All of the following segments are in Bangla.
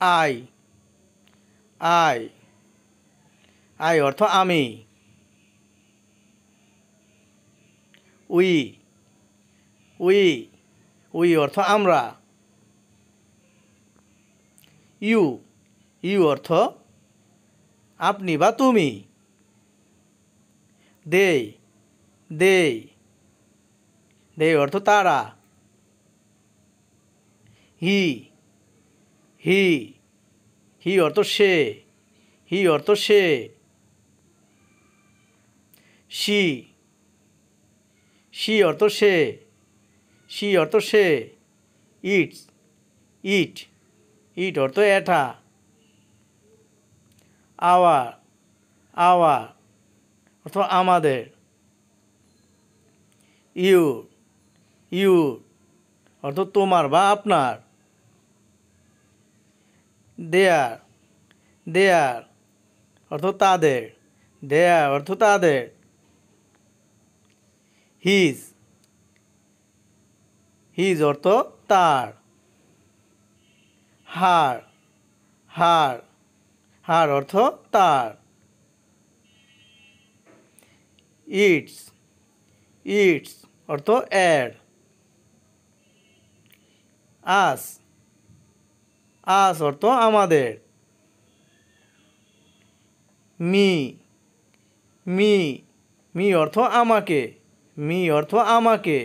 আই আই আই অর্থ আমি। উই উই উই অর্থ আমরা। ইউ ইউ অর্থ আপনি বা তুমি। দে দে দে অর্থ তারা। হি হি হি অর্থ সে। হি অর্থ সে। সি সি অর্থ সে। সি অর্থ সে। ইটস ইট ইট অর্থ এটা। আওয়ার আওয়ার অর্থ আমাদের। ইউ ইউ অর্থ তোমার বা আপনার। দেয়ার দেয়ার অর্থ তাদের। দেয়ার অর্থ তাদের। হিজ হিজ অর্থ তার। হার হার হার অর্থ তার। ইটস ইটস অর্থ এর। আস আস অর্থ আমাদের। মি মি মি অর্থ আমাকে। মি অর্থ আমাকে।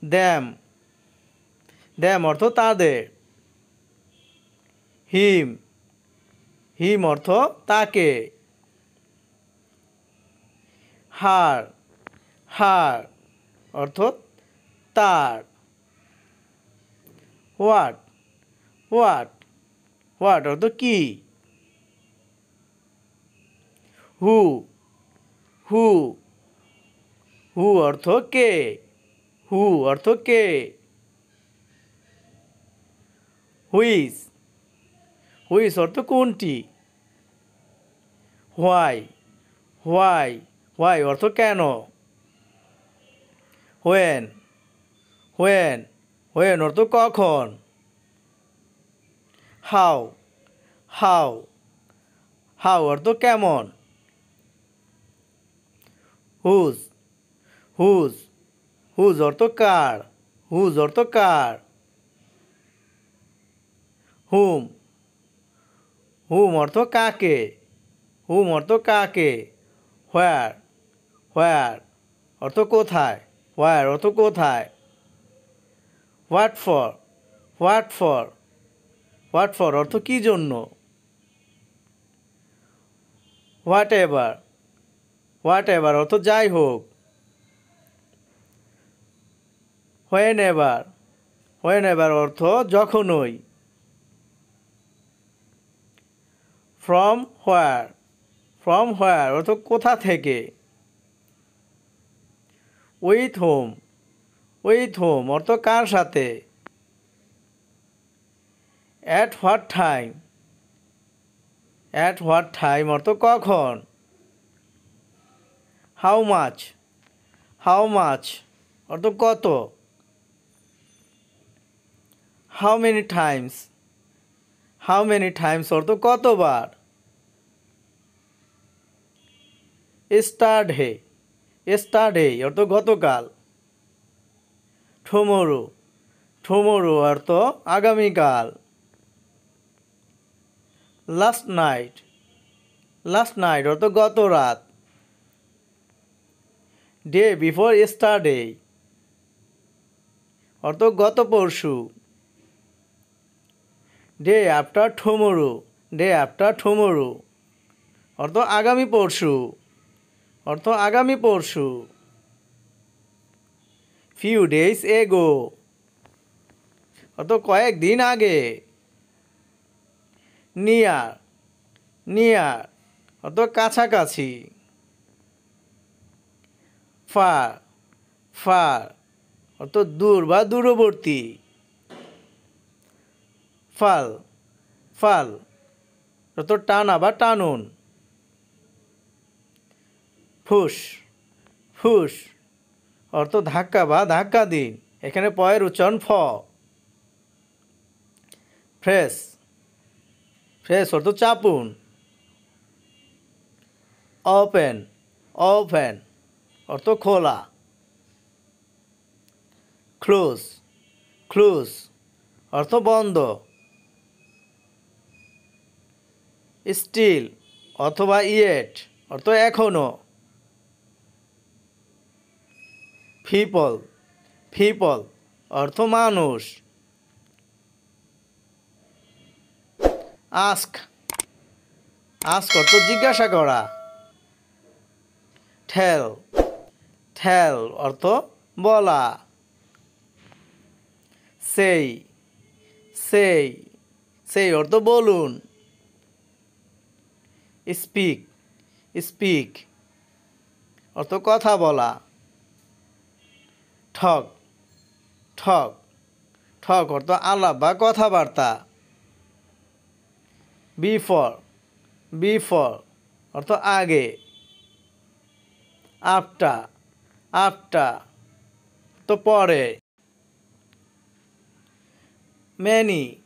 দ্যাম দ্যাম অর্থ তাদের। হিম হিম অর্থ তাকে। হার হার অর্থ তার। হোয়াট হোয়াট হোয়াট অর্থ কি। হু হু হু অর্থ কে। হু অর্থ কে। হুইচ হুইচ অর্থ কোনটি। হোয়াই হোয়াই হোয়াই অর্থ কেন। হোয়েন হোয়েন হোয়েন অর্থ কখন। হাউ হাউ হাউ অর্থ কেমন। হুজ হুজ হুজ অর্থ কার। হুজ অর্থ কার। হুম হুম অর্থ কাকে। হুম অর্থ কাকে। হোয়ার হোয়ার অর্থ কোথায়। হোয়ার অর্থ কোথায়। What for what for what for অর্থ কী জন্য। হোয়াট এভার অর্থ যাই হোক। হোয়েন এভার অর্থ যখনই। ফ্রম হোয়ার অর্থ কোথা থেকে। উইথ হোম অর্থ কার সাথে। অ্যাট হোয়াট টাইম অর্থ কখন। হাউ মাচ অর্থ কত। হাউ মেনি টাইমস অর্থ কতবার। এস্টারডে অর্থ গতকাল। ঠুমোরো অর্থ আগামীকাল। লাস্ট নাইট অর্থ গত রাত। ডে বিফোর এস্টারডে অর্থ গত পরশু। ডে আফটার টুমোরো অর্থ আগামী পরশু। ফিউ ডেজ এগো অর্থ কয়েকদিন আগে। নিয়ার অর্থ কাছাকাছি। ফার অর্থ দূর বা দূরবর্তী। ফাল অর্থ টানা বা টানুন। ফুস অর্থ ধাক্কা বা ধাক্কা দিন। এখানে পয়ের উচ্চারণ ফ। প্রেস, প্রেস অর্থ চাপুন। ওপেন, ওপেন অর্থ খোলা। ক্লোজ, ক্লোজ অর্থ বন্ধ। স্টিল অথবা ইয়েট অর্থ এখনো। পিপল, পিপল অর্থ মানুষ। আস্ক, আস্ক অর্থ জিজ্ঞাসা করা। টেল, টেল অর্থ বলা। সেই, সেই, সেই অর্থ বলুন। স্পিক, স্পিক অর্থ কথা বলা। ঠক, ঠক, ঠক অর্থ আলাপ বা কথাবার্তা। বিফোর, বিফোর অর্থ আগে। আফটার, আফটার তো পরে। মেনি,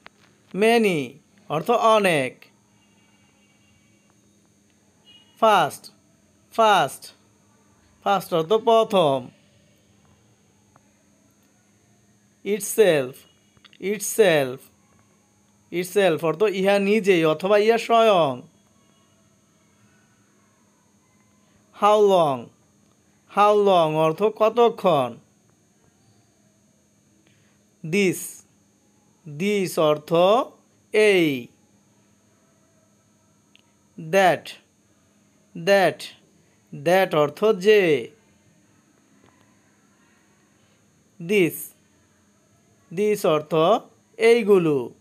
মেনি অর্থ অনেক। ফার্স্ট, ফার্স্ট, ফার্স্ট অর্থ প্রথম। ইটসেলফ, ইটসেলফ, ইটসেলফ অর্থ ইহা নিজেই অথবা ইহা স্বয়ং। হাউ লং, হাউ লং অর্থ কতক্ষণ। দিস, দিস অর্থ এই। দ্যাট, দ্যাট, দ্যাট অর্থ যে। দিস, দিস অর্থ এইগুলো।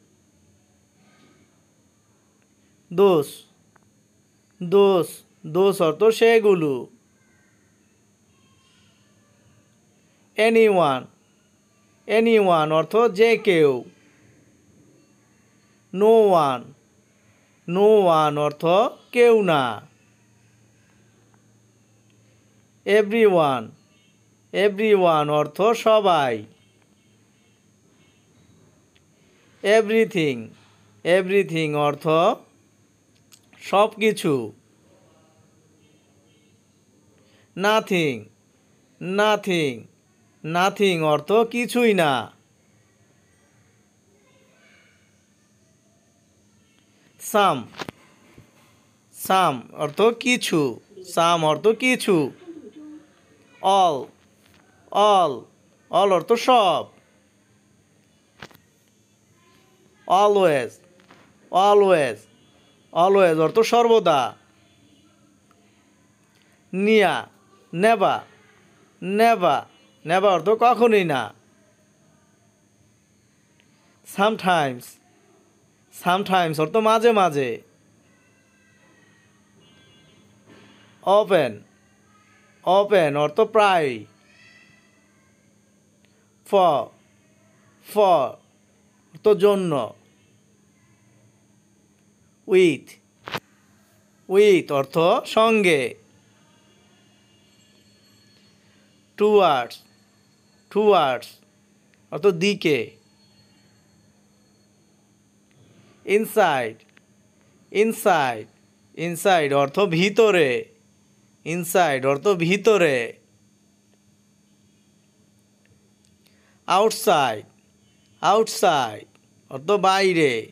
দোষ, দোষ, দোষ অর্থ সেগুলো। এনিওয়ান, এনিওয়ান অর্থ যে কেউ। নো ওয়ান, নো ওয়ান অর্থ কেউ না। এভরিওয়ান, এভরিওয়ান অর্থ সবাই। এভরিথিং, এভরিথিং অর্থ সব কিছু। নাথিং, নাথিং, নাথিং অর্থ কিছুই না। সাম, সাম অর্থ কিছু, সাম অর্থ কিছু। অল, অল, অল অর্থ সব। অলওয়েজ, অলওয়েজ, অলওয়েজ অর্থ সর্বদা। নিয়া, নেবা, নেবা, নেবা অর্থ কখনোই না। সামটাইমস, সামটাইমস অর্থ মাঝে মাঝে। ওপেন, ওপেন অর্থ প্রায়। ফর, ফর অর্থ জন্য। উইথ, উইথ অর্থ সঙ্গে। টুয়ার্ডস, টুয়ার্ডস অর্থ দিকে। ইনসাইড, ইনসাইড, ইনসাইড অর্থ ভিতরে। ইনসাইড অর্থ ভিতরে। আউটসাইড, আউটসাইড অর্থ বাইরে।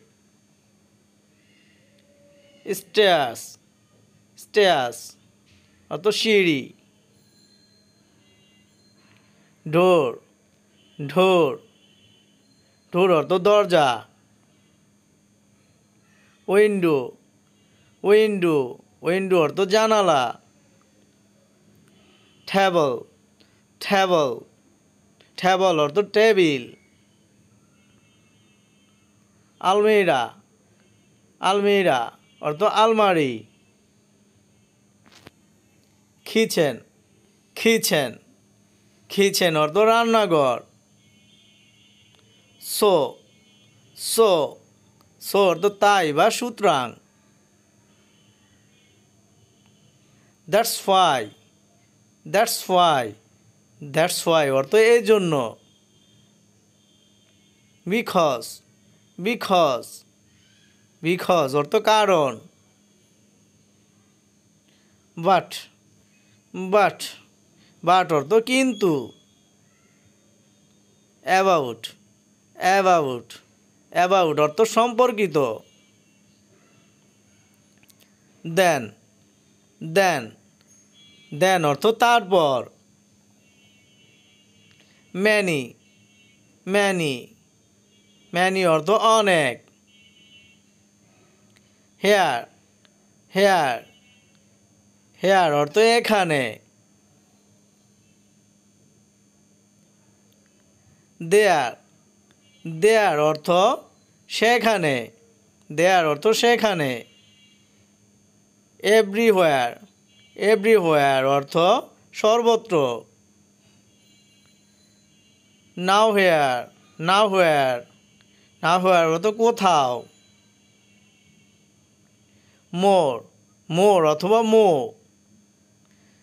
স্টেয়ার্স, স্টেয়ার্স অর্থ সিঁড়ি। ডোর, ডোর, ডোর অর্থ দরজা। উইন্ডো, উইন্ডো, উইন্ডো অর্থ জানালা। টেবল, টেবল, টেবল অর্থ টেবিল। আলমিরা, আলমিরা অর্থ আলমারি। কিচেন, কিচেন, কিচেন অর্থ রান্নাঘর। সো, সো, সো অর্থ তাই বা সুতরাং। That's why, that's why, that's why অর্থ এই জন্য। বিকজ, বিকজ, বিকজ অর্থ কারণ। বাট, বাট, বাট অর্থ কিন্তু। অ্যাবাউট, অ্যাবাউট, অ্যাবাউট অর্থ সম্পর্কিত। দেন, দেন, দেন অর্থ তারপর। ম্যানি, ম্যানি, ম্যানি অর্থ অনেক। হেয়ার, হেয়ার, হেয়ার অর্থ এখানে। দেয়ার, দেয়ার অর্থ সেখানে, দেয়ার অর্থ সেখানে। এভরিহোয়ার, এভরিহোয়ার অর্থ সর্বত্র। নাও হেয়ার, নাও হোয়ার, নাও হোয়ার অর্থ কোথাও। মোর, মোর অথবা মো,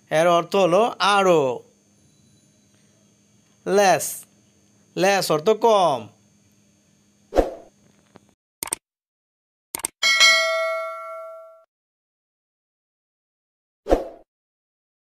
এর অর্থ হলো আরও। লেস, লেস অর্থ কম।